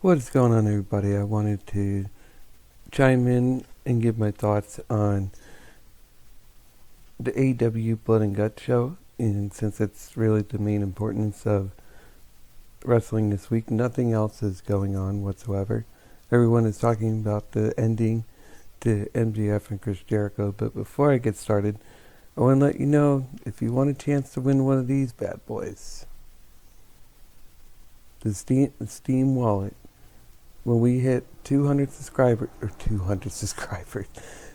What is going on, everybody? I wanted to chime in and give my thoughts on the AEW Blood and Guts show, and since it's really the main importance of wrestling this week, nothing else is going on whatsoever. Everyone is talking about the ending to MJF and Chris Jericho, but before I get started, I want to let you know, if you want a chance to win one of these bad boys, the Steam wallet, when we hit 200 subscribers,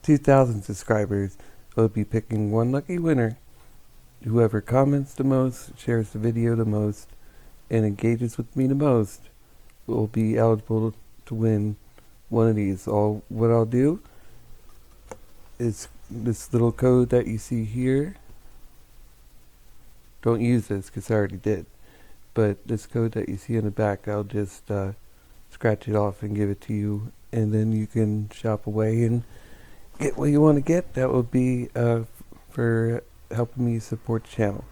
2,000 subscribers, we'll be picking one lucky winner. Whoever comments the most, shares the video the most, and engages with me the most will be eligible to win one of these. What I'll do is this little code that you see here. Don't use this because I already did. But this code that you see in the back, I'll just scratch it off and give it to you, and then you can shop away and get what you want to get. That would be for helping me support the channel.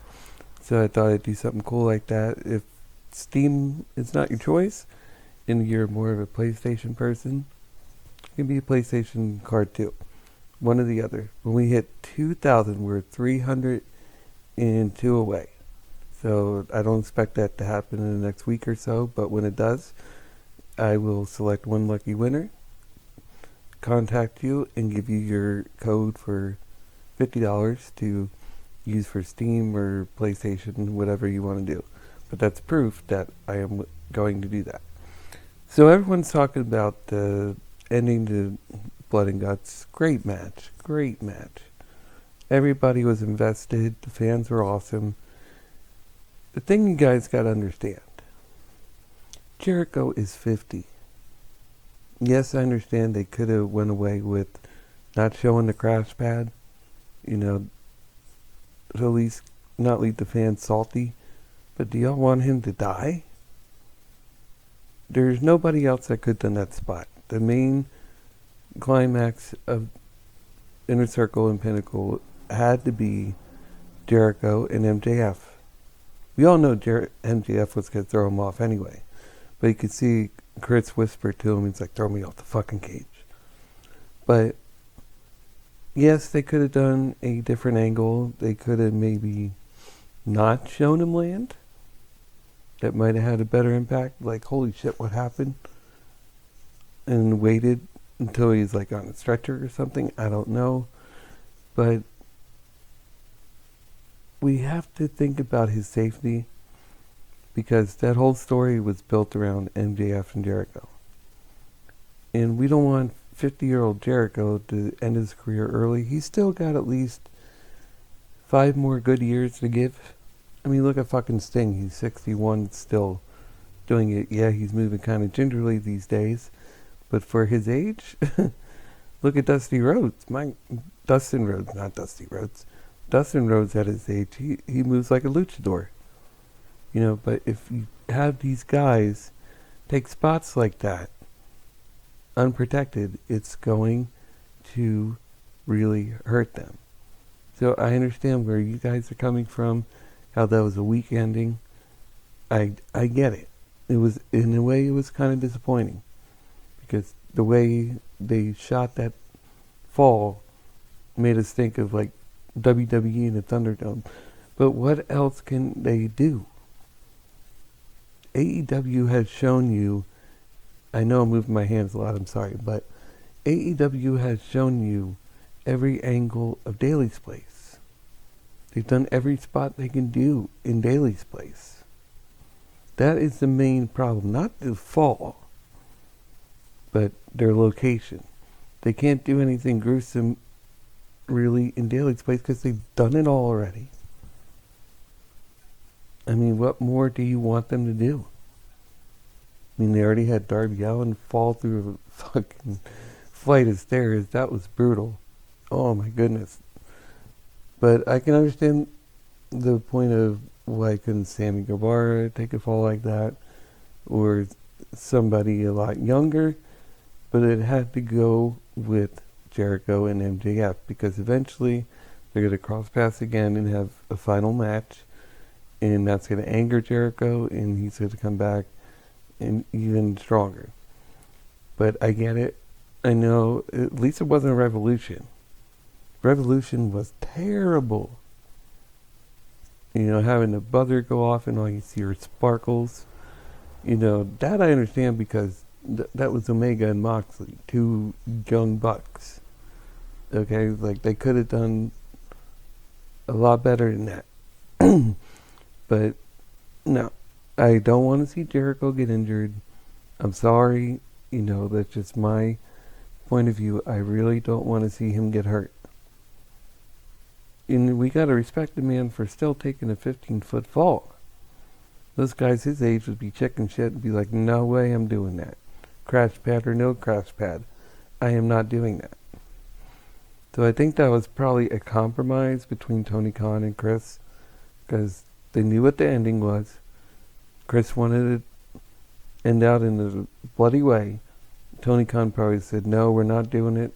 So I thought I'd do something cool like that. If Steam is not your choice and you're more of a PlayStation person, it can be a PlayStation card too. One or the other. When we hit 2,000, we're 302 away. So I don't expect that to happen in the next week or so, but when it does, I will select one lucky winner, contact you, and give you your code for $50 to use for Steam or PlayStation, whatever you want to do. But that's proof that I am going to do that. So everyone's talking about the ending to Blood and Guts. Great match. Great match. Everybody was invested. The fans were awesome. The thing you guys got to understand, Jericho is 50. Yes, I understand they could have went away with not showing the crash pad, to at least not leave the fans salty. But do y'all want him to die? There's nobody else that could have done that spot. The main climax of Inner Circle and Pinnacle had to be Jericho and MJF. We all know MJF was going to throw him off anyway. But you could see Chris whisper to him, he's like, throw me off the fucking cage. But yes, they could have done a different angle. They could have maybe not shown him land. That might have had a better impact. Like, holy shit, what happened? And waited until he's like on a stretcher or something. I don't know. But we have to think about his safety, because that whole story was built around MJF and Jericho. And we don't want 50-year-old Jericho to end his career early. He's still got at least 5 more good years to give. I mean, look at fucking Sting. He's 61, still doing it. Yeah, he's moving kind of gingerly these days. But for his age, look at Dusty Rhodes. Dustin Rhodes at his age, he moves like a luchador. But if you have these guys take spots like that, unprotected, it's going to really hurt them. So I understand where you guys are coming from, how that was a weak ending. I get it. It was, in a way, it was kind of disappointing, because the way they shot that fall made us think of like WWE in the Thunderdome. But what else can they do? AEW has shown you, I know I'm moving my hands a lot, I'm sorry, but AEW has shown you every angle of Daly's Place. They've done every spot they can do in Daly's Place. That is the main problem, not the fall, but their location. They can't do anything gruesome really in Daly's Place because they've done it all already. I mean, what more do you want them to do? I mean, they already had Darby Allin fall through a fucking flight of stairs. That was brutal. Oh my goodness. But I can understand the point of why couldn't Sammy Guevara take a fall like that, or somebody a lot younger, but it had to go with Jericho and MJF, because eventually they're going to cross paths again and have a final match, and that's going to anger Jericho, and he's going to come back and even stronger. But I get it. I know, at least it wasn't a Revolution. Revolution was terrible. You know, having the buzzer go off and all you see are sparkles. You know, that I understand because that was Omega and Moxley, two young bucks. Okay, like they could have done a lot better than that. But no, I don't want to see Jericho get injured. I'm sorry, you know, that's just my point of view. I really don't want to see him get hurt. And we gotta respect the man for still taking a 15-foot fall. Those guys his age would be checking shit and be like, no way I'm doing that. Crash pad or no crash pad, I am not doing that. So I think that was probably a compromise between Tony Khan and Chris, because they knew what the ending was. Chris wanted to end out in a bloody way. Tony Khan probably said, no, we're not doing it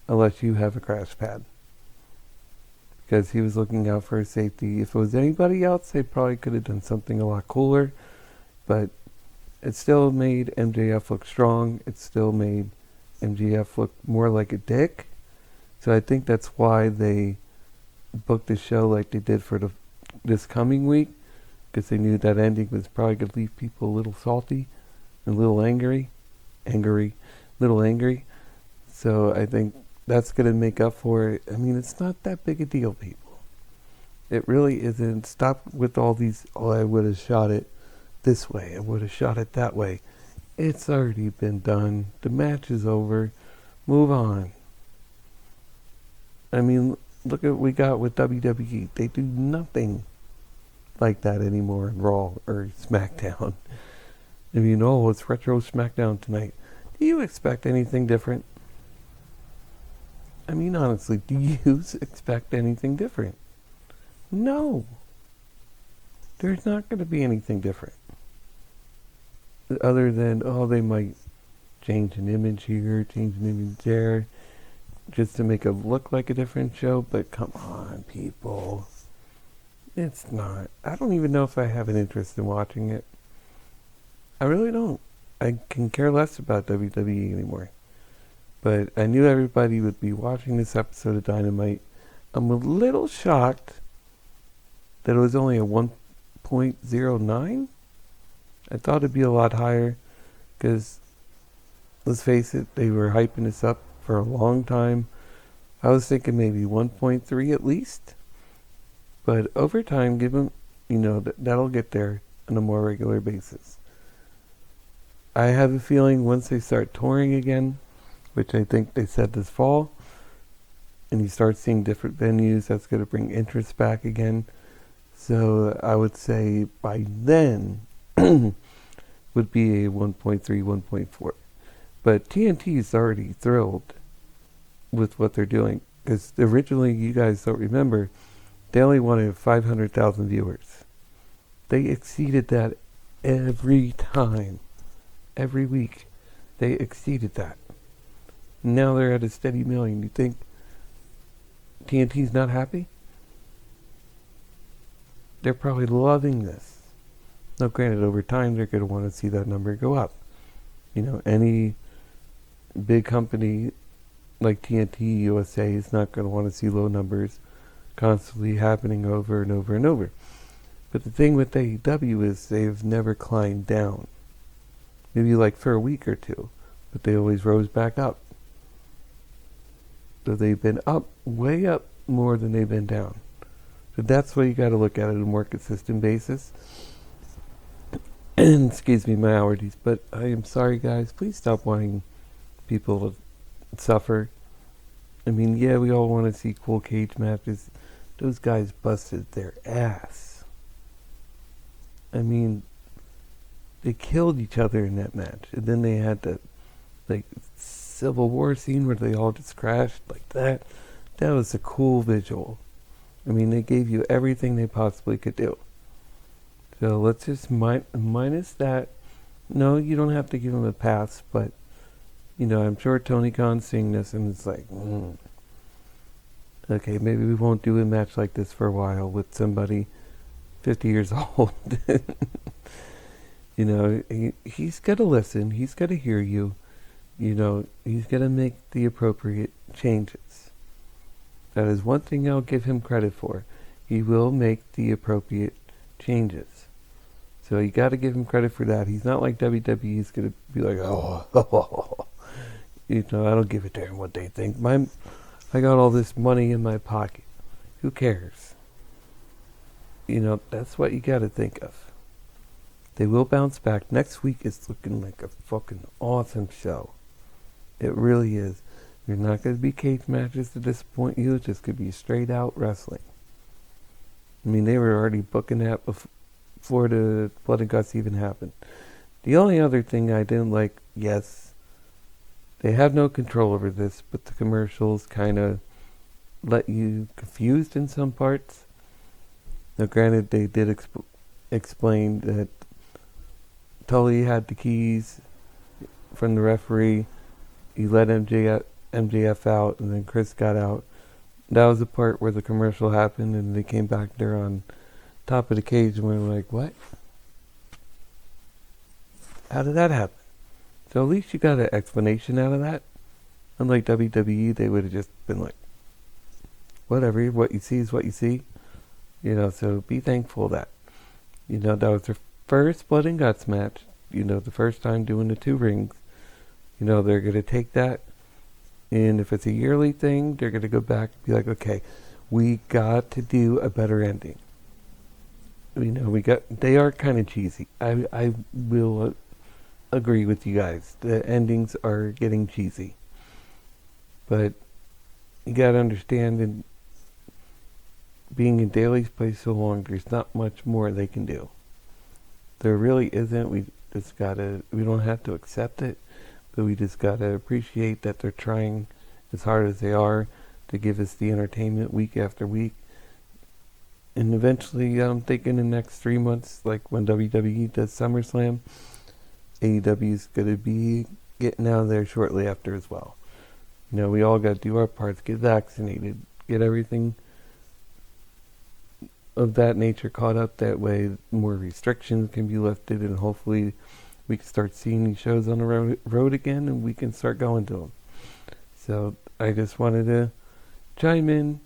unless you have a crash pad. Because he was looking out for his safety. If it was anybody else, they probably could have done something a lot cooler. But it still made MJF look strong. It still made MJF look more like a dick. So I think that's why they booked the show like they did for this coming week. Because they knew that ending was probably going to leave people a little salty and a little angry. Little angry. So I think that's going to make up for it. I mean, it's not that big a deal, people. It really isn't. Stop with all these, oh, I would have shot it this way. I would have shot it that way. It's already been done. The match is over. Move on. I mean, look at what we got with WWE. They do nothing like that anymore in Raw or SmackDown. I mean, oh, it's Retro SmackDown tonight. Do you expect anything different? I mean, honestly, do you expect anything different? No. There's not going to be anything different. Other than, oh, they might change an image here, change an image there, just to make it look like a different show. But come on, people. It's not. I don't even know if I have an interest in watching it. I really don't. I can care less about WWE anymore. But I knew everybody would be watching this episode of Dynamite. I'm a little shocked that it was only a 1.09. I thought it'd be a lot higher because, let's face it, they were hyping this up for a long time. I was thinking maybe 1.3 at least. But over time, give them, you know, that'll get there on a more regular basis. I have a feeling once they start touring again, which I think they said this fall, and you start seeing different venues, that's going to bring interest back again. So I would say by then would be a 1.3, 1.4. But TNT is already thrilled with what they're doing, because originally, you guys don't remember, they only wanted 500,000 viewers. They exceeded that every time. Every week. They exceeded that. Now they're at a steady million. You think TNT's not happy? They're probably loving this. Now granted, over time they're going to want to see that number go up. You know, any big company like TNT USA is not going to want to see low numbers constantly happening over and over and over. But the thing with AEW is they've never climbed down. Maybe like for a week or two, but they always rose back up. So they've been up, way up more than they've been down. So that's why you got to look at it on a more consistent basis. And excuse me, my allergies, but I am sorry, guys. Please stop wanting people to suffer. I mean, yeah, we all want to see cool cage matches. Those guys busted their ass. I mean, they killed each other in that match. And then they had the Civil War scene where they all just crashed like that. That was a cool visual. I mean, they gave you everything they possibly could do. So let's just minus that. No, you don't have to give them a pass, but, you know, I'm sure Tony Khan's seeing this and it's like, okay, maybe we won't do a match like this for a while with somebody 50 years old. He's got to listen. He's got to hear you. He's got to make the appropriate changes. That is one thing I'll give him credit for. He will make the appropriate changes. So you got to give him credit for that. He's not like WWE's going to be like, oh, I don't give a damn what they think. I got all this money in my pocket. Who cares? That's what you got to think of. They will bounce back. Next week is looking like a fucking awesome show. It really is. You're not going to be cage matches to disappoint you. It's just going to be straight out wrestling. I mean, they were already booking that before the Blood and Guts even happened. The only other thing I didn't like, yes, they have no control over this, but the commercials kind of let you confused in some parts. Now, granted, they did explain that Tully had the keys from the referee. He let MJF out, and then Chris got out. That was the part where the commercial happened, and they came back there on top of the cage, and we were like, what? How did that happen? So at least you got an explanation out of that. Unlike WWE, they would have just been like, whatever, what you see is what you see. So be thankful of that. That was their first Blood and Guts match. The first time doing the 2 rings. They're going to take that. And if it's a yearly thing, they're going to go back and be like, okay, we got to do a better ending. They are kind of cheesy. I will agree with you guys. The endings are getting cheesy. But you got to understand, in being in Daly's place so long, there's not much more they can do. There really isn't. We don't have to accept it. But we just gotta appreciate that they're trying as hard as they are to give us the entertainment week after week. And eventually, I'm thinking in the next 3 months, like when WWE does SummerSlam, AEW's gonna be getting out of there shortly after as well. We all gotta do our parts, get vaccinated, get everything of that nature caught up. That way, more restrictions can be lifted, and hopefully we can start seeing these shows on the road again, and we can start going to them. So I just wanted to chime in.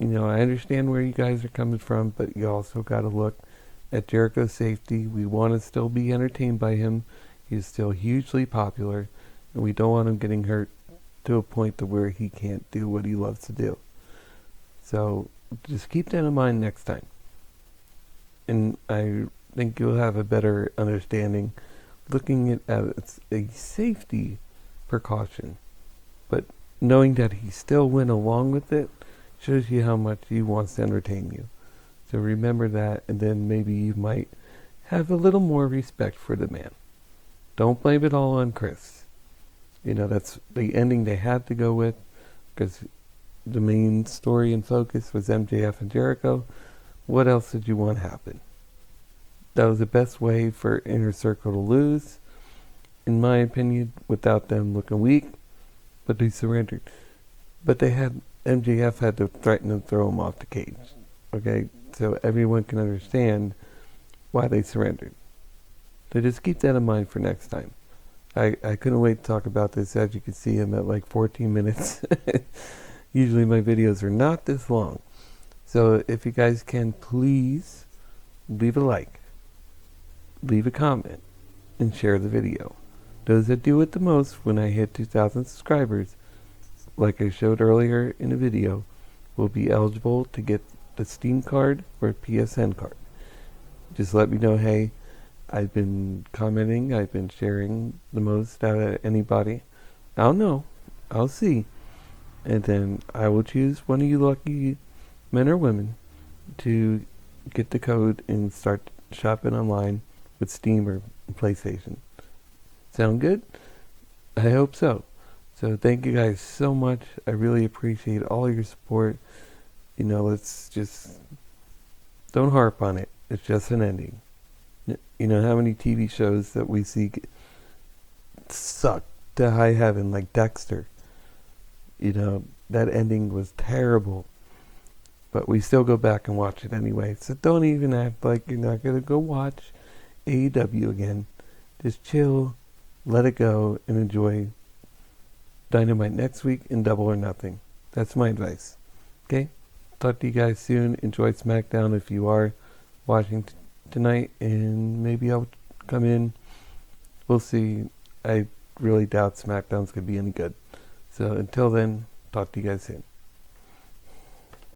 I understand where you guys are coming from, but you also got to look at Jericho's safety. We want to still be entertained by him. He's still hugely popular, and we don't want him getting hurt to a point to where he can't do what he loves to do. So just keep that in mind next time. And I think you'll have a better understanding looking at it as a safety precaution, but knowing that he still went along with it shows you how much he wants to entertain you. So remember that, and then maybe you might have a little more respect for the man. Don't blame it all on Chris. That's the ending they had to go with, because the main story and focus was MJF and Jericho. What else did you want to happen? That was the best way for Inner Circle to lose, in my opinion, without them looking weak. But they surrendered. But MJF had to threaten to throw him off the cage. Okay? So everyone can understand why they surrendered. So just keep that in mind for next time. I couldn't wait to talk about this. As you can see, I'm at like 14 minutes. Usually my videos are not this long. So if you guys can, please leave a like, leave a comment, and share the video. Those that do it the most when I hit 2,000 subscribers, like I showed earlier in the video, will be eligible to get the Steam card or PSN card. Just let me know, hey, I've been commenting, I've been sharing the most out of anybody. I'll know. I'll see. And then I will choose one of you lucky men or women to get the code and start shopping online with Steam or PlayStation. Sound good? I hope so. So thank you guys so much. I really appreciate all your support. Let's just don't harp on it. It's just an ending. How many TV shows that we see suck to high heaven, like Dexter. That ending was terrible. But we still go back and watch it anyway. So don't even act like you're not going to go watch AEW again. Just chill, let it go, and enjoy Dynamite next week in Double or Nothing. That's my advice. Okay? Talk to you guys soon. Enjoy SmackDown if you are watching tonight, and maybe I'll come in. We'll see. I really doubt SmackDown's going to be any good. So until then, talk to you guys soon.